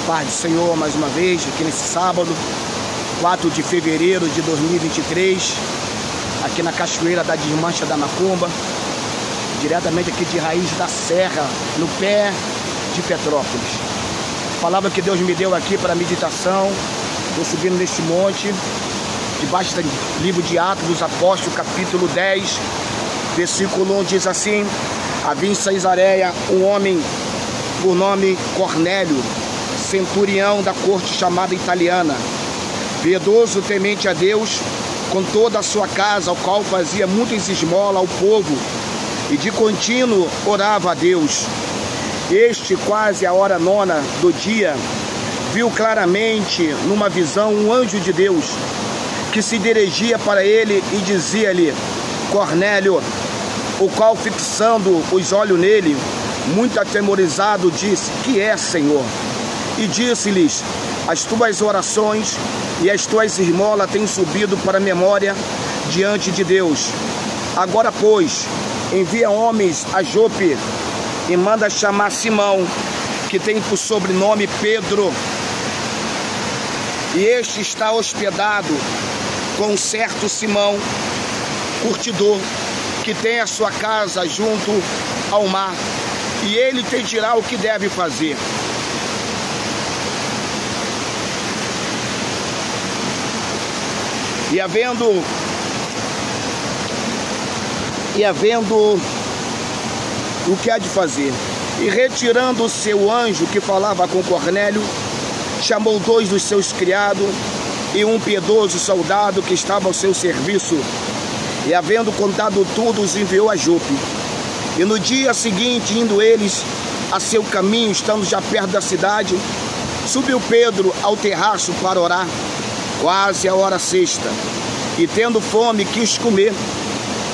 Paz do Senhor, mais uma vez, aqui nesse sábado, 4 de fevereiro de 2023, aqui na Cachoeira da Desmancha da Macumba, diretamente aqui de Raiz da Serra, no pé de Petrópolis. A palavra que Deus me deu aqui para meditação, estou subindo neste monte, debaixo do livro de Atos dos Apóstolos, capítulo 10, versículo 1, diz assim: havia em Cesareia um homem por nome Cornélio, centurião da corte chamada italiana, piedoso, temente a Deus, com toda a sua casa, ao qual fazia muitas esmolas ao povo, e de contínuo orava a Deus. Este, quase a hora 9 do dia, viu claramente numa visão um anjo de Deus, que se dirigia para ele e dizia-lhe: Cornélio. O qual, fixando os olhos nele, muito atemorizado, disse: que é, Senhor? E disse-lhes: as tuas orações e as tuas esmolas têm subido para a memória diante de Deus. Agora, pois, envia homens a Jope e manda chamar Simão, que tem por sobrenome Pedro. E este está hospedado com um certo Simão, curtidor, que tem a sua casa junto ao mar, e ele te dirá o que deve fazer. E havendo o que há de fazer, e retirando-se o anjo que falava com Cornélio, chamou 2 dos seus criados e um piedoso soldado que estava ao seu serviço, e havendo contado tudo, os enviou a Jope. E no dia seguinte, indo eles a seu caminho, estando já perto da cidade, subiu Pedro ao terraço para orar, quase a hora 6, e tendo fome quis comer.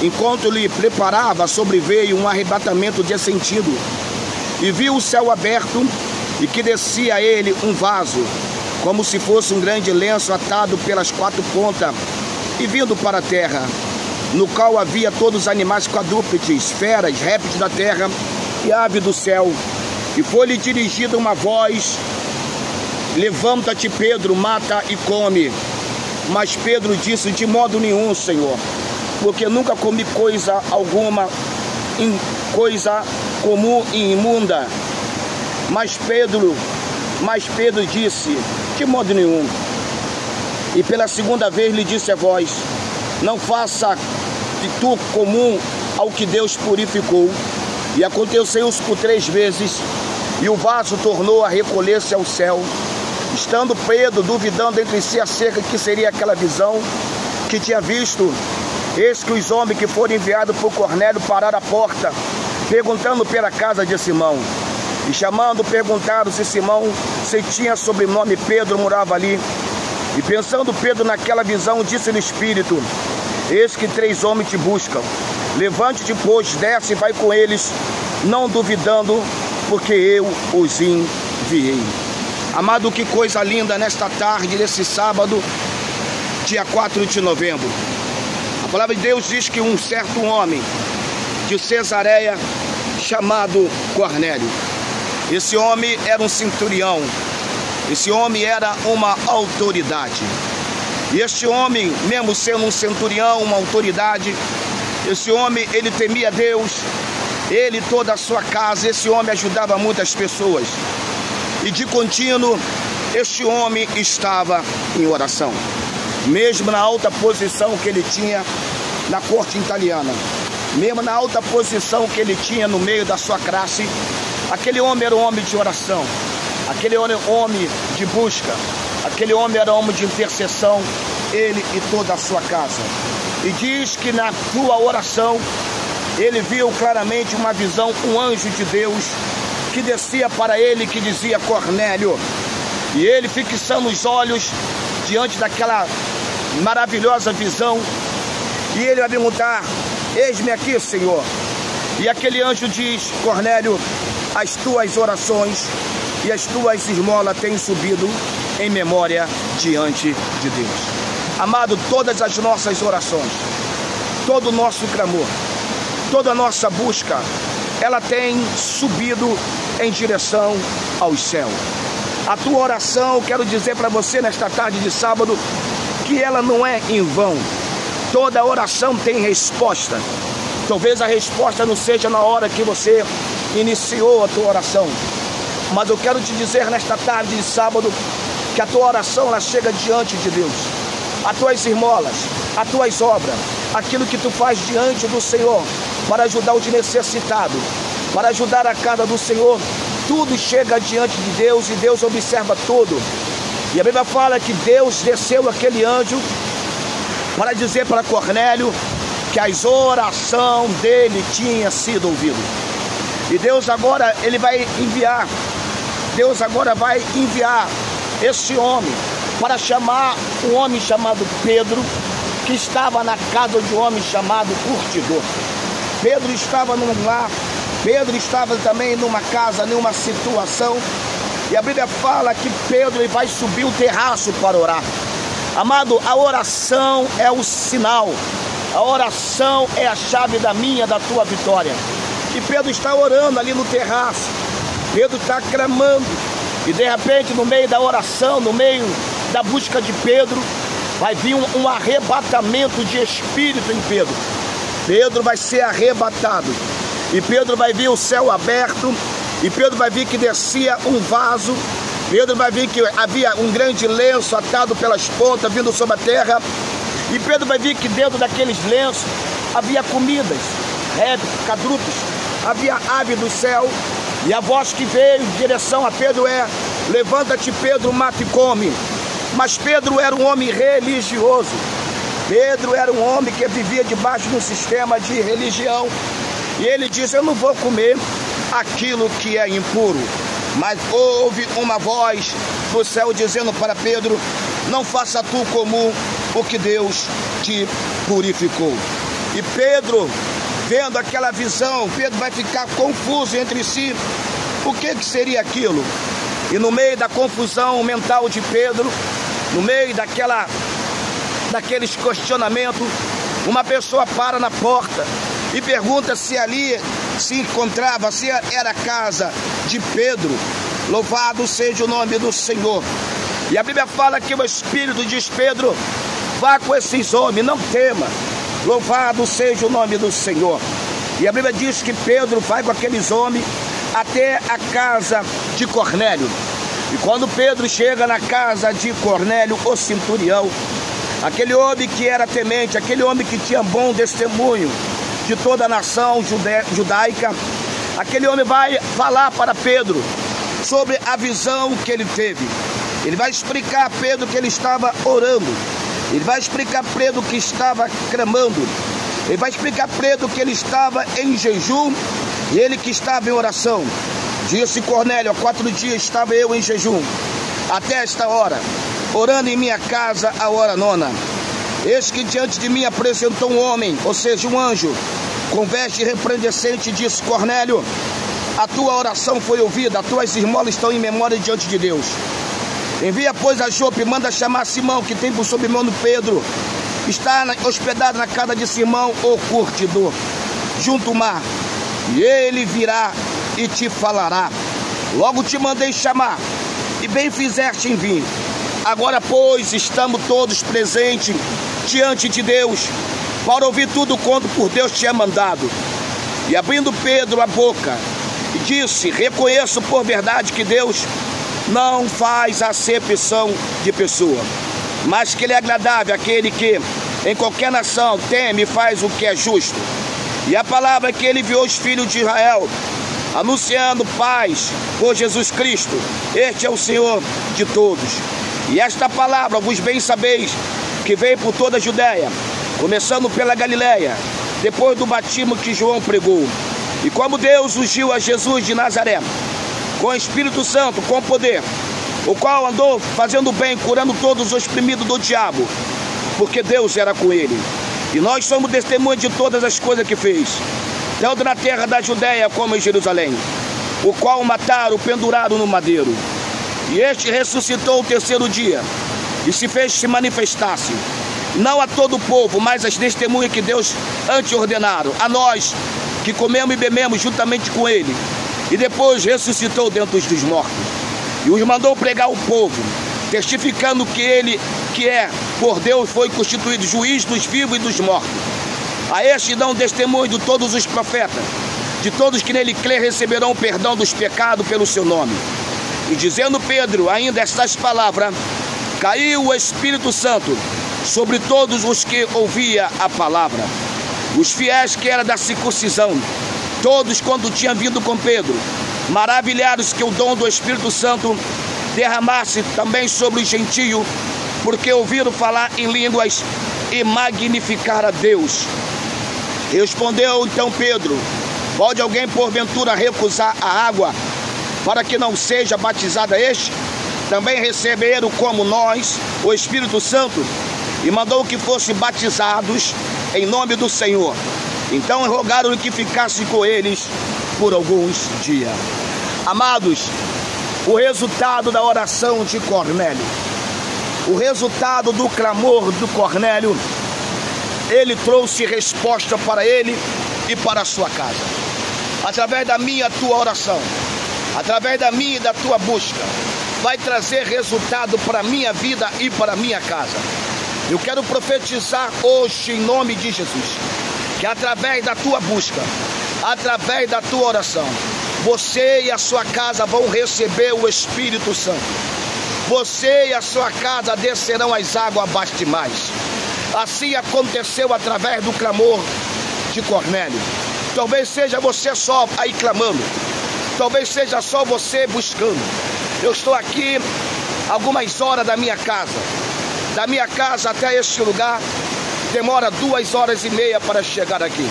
Enquanto lhe preparava, sobreveio um arrebatamento de sentido, e viu o céu aberto, e que descia a ele um vaso, como se fosse um grande lenço atado pelas 4 pontas, e vindo para a terra, no qual havia todos os animais quadrúpedes, feras, répteis da terra e aves do céu. E foi-lhe dirigida uma voz: levanta-te, Pedro, mata e come. Mas Pedro disse: de modo nenhum, Senhor, porque nunca comi coisa alguma, coisa comum e imunda. Mas Pedro disse: de modo nenhum. E pela segunda vez lhe disse a voz: não faça de tu comum ao que Deus purificou. E aconteceu-se por 3 vezes, e o vaso tornou a recolher-se ao céu. Estando Pedro duvidando entre si acerca de que seria aquela visão que tinha visto, eis que os homens que foram enviados por Cornélio pararam à porta, perguntando pela casa de Simão. E chamando, perguntaram se Simão, se tinha sobrenome Pedro, morava ali. E pensando Pedro naquela visão, disse no espírito: eis que 3 homens te buscam. Levante-te, pois, desce e vai com eles, não duvidando, porque eu os enviei. Amado, que coisa linda nesta tarde, nesse sábado, dia 4 de novembro. A palavra de Deus diz que um certo homem de Cesareia, chamado Cornélio, esse homem era um centurião, esse homem era uma autoridade. E este homem, mesmo sendo um centurião, uma autoridade, esse homem, ele temia Deus, ele e toda a sua casa. Esse homem ajudava muitas pessoas. E de contínuo, este homem estava em oração, mesmo na alta posição que ele tinha na corte italiana, mesmo na alta posição que ele tinha no meio da sua classe. Aquele homem era um homem de oração, aquele homem de busca, aquele homem era homem de intercessão, ele e toda a sua casa. E diz que na sua oração, ele viu claramente uma visão, um anjo de Deus, que descia para ele, que dizia: Cornélio. E ele, fixando os olhos diante daquela maravilhosa visão, e ele vai perguntar: eis-me aqui, Senhor. E aquele anjo diz: Cornélio, as tuas orações e as tuas esmolas têm subido em memória diante de Deus. Amado, todas as nossas orações, todo o nosso clamor, toda a nossa busca, ela tem subido em direção ao céu. A tua oração, quero dizer para você nesta tarde de sábado, que ela não é em vão. Toda oração tem resposta. Talvez a resposta não seja na hora que você iniciou a tua oração, mas eu quero te dizer nesta tarde de sábado que a tua oração ela chega diante de Deus. As tuas esmolas, as tuas obras, aquilo que tu faz diante do Senhor para ajudar o necessitado, para ajudar a casa do Senhor, tudo chega diante de Deus e Deus observa tudo. E a Bíblia fala que Deus desceu aquele anjo para dizer para Cornélio que as orações dele tinham sido ouvidas. E Deus agora vai enviar esse homem para chamar um homem chamado Pedro, que estava na casa de um homem chamado curtidor. Pedro estava num lar, Pedro estava também numa casa, numa situação, e a Bíblia fala que Pedro vai subir o terraço para orar. Amado, a oração é o sinal, a oração é a chave da minha, da tua vitória. E Pedro está orando ali no terraço, Pedro está clamando, e de repente no meio da oração, no meio da busca de Pedro, vai vir um arrebatamento de espírito em Pedro. Pedro vai ser arrebatado, e Pedro vai ver o céu aberto, e Pedro vai ver que descia um vaso, Pedro vai ver que havia um grande lenço atado pelas pontas vindo sobre a terra, e Pedro vai ver que dentro daqueles lenços havia comidas, répteis, quadrúpedes, havia ave do céu, e a voz que veio em direção a Pedro é: levanta-te, Pedro, mata e come. Mas Pedro era um homem religioso. Pedro era um homem que vivia debaixo de um sistema de religião. E ele disse: eu não vou comer aquilo que é impuro. Mas houve uma voz do céu dizendo para Pedro: não faça tu comum o que Deus te purificou. E Pedro, vendo aquela visão, Pedro vai ficar confuso entre si. O que seria aquilo? E no meio da confusão mental de Pedro, no meio daqueles questionamentos, uma pessoa para na porta e pergunta se ali se encontrava, se era a casa de Pedro. Louvado seja o nome do Senhor. E a Bíblia fala que o Espírito diz: Pedro, vá com esses homens, não tema. Louvado seja o nome do Senhor. E a Bíblia diz que Pedro vai com aqueles homens até a casa de Cornélio. E quando Pedro chega na casa de Cornélio, o centurião, aquele homem que era temente, aquele homem que tinha bom testemunho de toda a nação judaica, aquele homem vai falar para Pedro sobre a visão que ele teve. Ele vai explicar a Pedro que ele estava orando. Ele vai explicar a Pedro que estava clamando. Ele vai explicar a Pedro que ele estava em jejum e ele que estava em oração. Disse Cornélio: há 4 dias estava eu em jejum, até esta hora, orando em minha casa a hora 9. Eis que diante de mim apresentou um homem, ou seja, um anjo, com veste resplandecente, e disse: Cornélio, a tua oração foi ouvida, as tuas esmolas estão em memória diante de Deus. Envia, pois, a Jope, manda chamar Simão, que tem por sobrenome Pedro. Está hospedado na casa de Simão, o curtidor, junto ao mar. E ele virá e te falará. Logo te mandei chamar, e bem fizeste em vir. Agora, pois, estamos todos presentes diante de Deus, para ouvir tudo quanto por Deus te é mandado. E abrindo Pedro a boca, disse: reconheço por verdade que Deus não faz acepção de pessoa, mas que ele é agradável àquele que em qualquer nação teme e faz o que é justo. E a palavra que ele enviou os filhos de Israel, anunciando paz por Jesus Cristo, este é o Senhor de todos. E esta palavra vos bem sabeis que veio por toda a Judéia, começando pela Galileia, depois do batismo que João pregou. E como Deus ungiu a Jesus de Nazaré com o Espírito Santo, com poder, o qual andou fazendo bem, curando todos os oprimidos do diabo, porque Deus era com ele. E nós somos testemunhas de todas as coisas que fez, tanto na terra da Judéia como em Jerusalém, o qual mataram, penduraram no madeiro. E este ressuscitou o 3º dia, e se fez se manifestasse, não a todo o povo, mas as testemunhas que Deus antes ordenaram, a nós que comemos e bebemos juntamente com ele, e depois ressuscitou dentre os mortos. e os mandou pregar ao povo, testificando que ele, que é por Deus, foi constituído juiz dos vivos e dos mortos. A este dão testemunho de todos os profetas, de todos que nele crê receberão o perdão dos pecados pelo seu nome. E dizendo Pedro ainda estas palavras, caiu o Espírito Santo sobre todos os que ouvia a palavra. Os fiéis que eram da circuncisão, todos quando tinham vindo com Pedro, maravilhados que o dom do Espírito Santo derramasse também sobre os gentios, porque ouviram falar em línguas e magnificar a Deus. Respondeu então Pedro, pode alguém porventura recusar a água para que não seja batizada este? Também receberam como nós o Espírito Santo, e mandou que fossem batizados em nome do Senhor. Então rogaram-lhe que ficasse com eles por alguns dias. Amados, o resultado da oração de Cornélio, o resultado do clamor do Cornélio, ele trouxe resposta para ele e para a sua casa. Através da minha tua oração, através da minha e da tua busca, vai trazer resultado para a minha vida e para a minha casa. Eu quero profetizar hoje em nome de Jesus, que através da tua busca, através da tua oração, você e a sua casa vão receber o Espírito Santo. Você e a sua casa descerão as águas abaixo demais. Assim aconteceu através do clamor de Cornélio. Talvez seja você só aí clamando, talvez seja só você buscando. Eu estou aqui algumas horas da minha casa. Da minha casa até este lugar demora 2h30 para chegar aqui.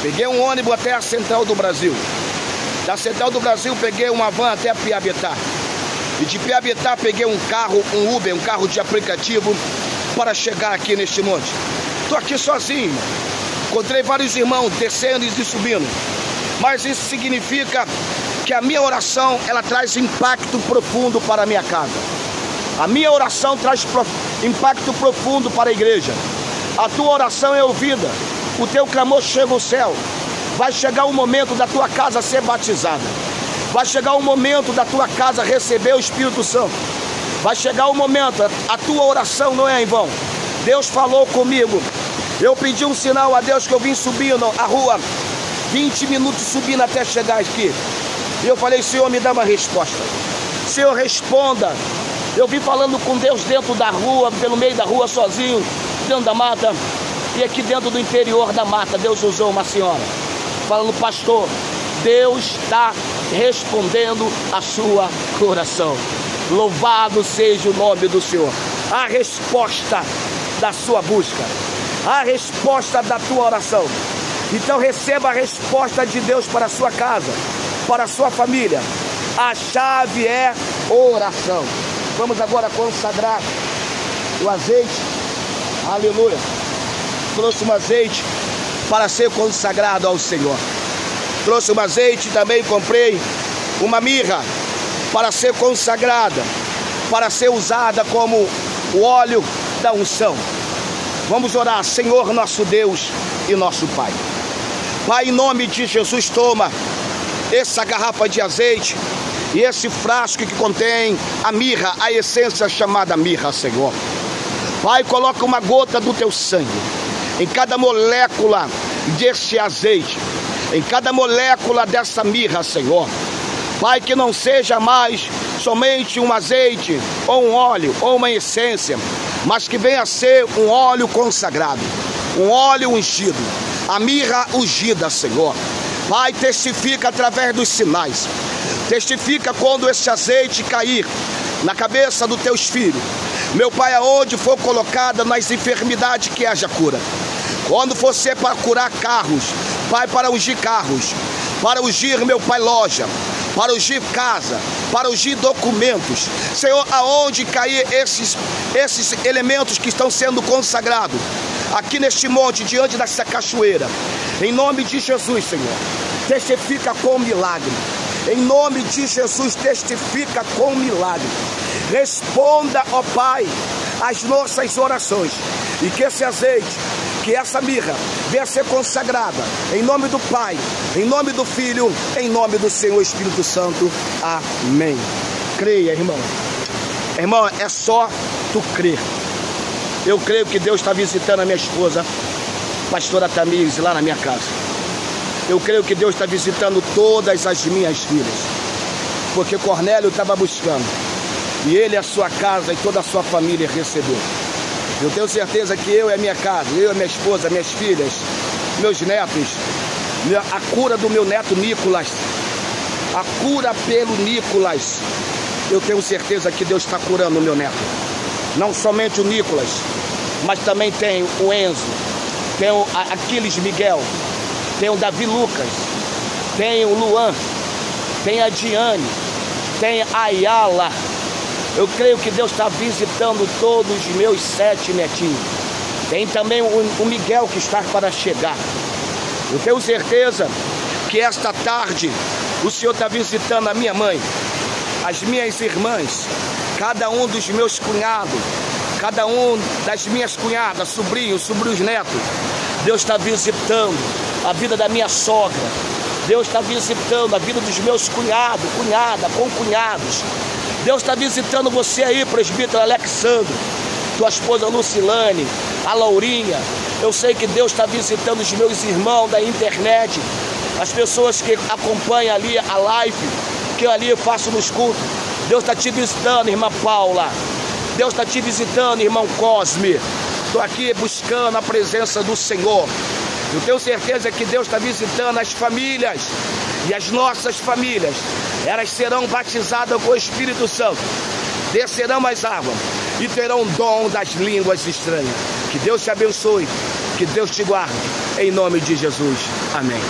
Peguei um ônibus até a Central do Brasil. Da Central do Brasil peguei uma van até Piabetá. E de Piabetá peguei um carro, um Uber, um carro de aplicativo para chegar aqui neste monte. Estou aqui sozinho. Encontrei vários irmãos descendo e subindo. Mas isso significa que a minha oração, ela traz impacto profundo para a minha casa. A minha oração traz impacto profundo para a igreja. A tua oração é ouvida. O teu clamor chega ao céu. Vai chegar o momento da tua casa ser batizada. Vai chegar o momento da tua casa receber o Espírito Santo. Vai chegar o momento, a tua oração não é em vão. Deus falou comigo. Eu pedi um sinal a Deus que eu vim subindo a rua, 20 minutos subindo até chegar aqui. E eu falei, Senhor, me dá uma resposta. Senhor, responda. Eu vim falando com Deus dentro da rua, pelo meio da rua, sozinho, dentro da mata. E aqui dentro do interior da mata, Deus usou uma senhora, falando, pastor, Deus está respondendo a sua oração. Louvado seja o nome do Senhor. A resposta da sua busca, a resposta da tua oração. Então receba a resposta de Deus para a sua casa, para a sua família. A chave é oração. Vamos agora consagrar o azeite. Aleluia. Trouxe um azeite para ser consagrado ao Senhor. Trouxe um azeite, também comprei uma mirra para ser consagrada, para ser usada como o óleo da unção. Vamos orar. Senhor nosso Deus e nosso Pai. Pai, em nome de Jesus, toma essa garrafa de azeite e esse frasco que contém a mirra, a essência chamada mirra, Senhor. Pai, coloca uma gota do teu sangue em cada molécula desse azeite, em cada molécula dessa mirra, Senhor. Pai, que não seja mais somente um azeite, ou um óleo, ou uma essência, mas que venha a ser um óleo consagrado, um óleo ungido, a mirra ungida, Senhor. Pai, testifica através dos sinais, testifica quando esse azeite cair na cabeça dos teus filhos. Meu Pai, aonde for colocada nas enfermidades, que haja cura. Quando for ser para curar carros, Pai, para ungir carros, para ungir, meu Pai, loja, para ungir casa, para ungir documentos. Senhor, aonde cair esses elementos que estão sendo consagrados, aqui neste monte, diante dessa cachoeira, em nome de Jesus, Senhor, testifica com milagre. Em nome de Jesus, testifica com milagre. Responda, ó Pai, as nossas orações, e que esse azeite, que essa mirra venha a ser consagrada, em nome do Pai, em nome do Filho, em nome do Senhor Espírito Santo. Amém. creia, irmão. Irmão, é só tu crer. Eu creio que Deus está visitando a minha esposa, pastora Tamires, lá na minha casa. Eu creio que Deus está visitando todas as minhas filhas, porque Cornélio estava buscando, e ele, a sua casa e toda a sua família recebeu. Eu tenho certeza que eu e a minha casa, eu e a minha esposa, minhas filhas, meus netos, a cura do meu neto Nicolas, a cura pelo Nicolas, eu tenho certeza que Deus está curando o meu neto. Não somente o Nicolas, mas também tem o Enzo, tem o Aquiles Miguel, tem o Davi Lucas, tem o Luan, tem a Diane, tem a Ayala. Eu creio que Deus está visitando todos os meus 7 netinhos. Tem também o Miguel que está para chegar. Eu tenho certeza que esta tarde o Senhor está visitando a minha mãe, as minhas irmãs, cada um dos meus cunhados, cada um das minhas cunhadas, sobrinhos netos. Deus está visitando a vida da minha sogra. Deus está visitando a vida dos meus cunhados, cunhada, concunhados. Deus está visitando você aí, presbítero Alexandre, tua esposa Lucilane, a Laurinha. Eu sei que Deus está visitando os meus irmãos da internet, as pessoas que acompanham ali a live, que eu ali faço nos cultos. Deus está te visitando, irmã Paula. Deus está te visitando, irmão Cosme. Estou aqui buscando a presença do Senhor. Eu tenho certeza que Deus está visitando as famílias, e as nossas famílias, elas serão batizadas com o Espírito Santo, descerão as águas e terão dom das línguas estranhas. Que Deus te abençoe, que Deus te guarde, em nome de Jesus. Amém.